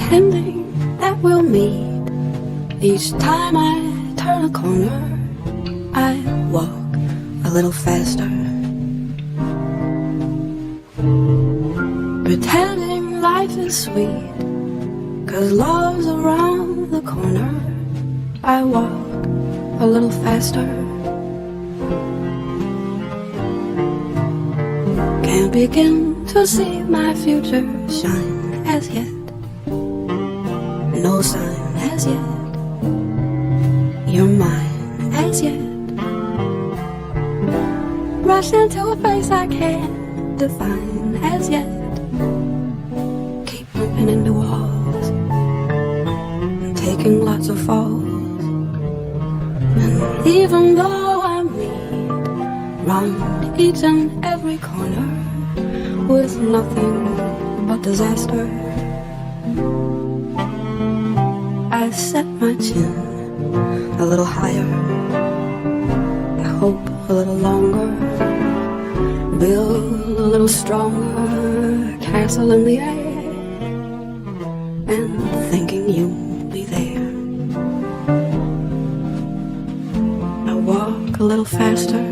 pretending that we'll meet. Each time I turn a corner, I walk a little faster, pretending life is sweet, 'cause love's around the corner. I walk a little faster. Can't begin to see my future shine as yet. No sign as yet. You're mine as yet. Rush into a face I can't define as yet. Keep bumping into walls and taking lots of falls. And even though I'm mean, round each and every corner, with nothing but disaster, I set my chin a little higher, I hope a little longer, build a little stronger, castle in the air, and thinking you'll be there. I walk a little faster,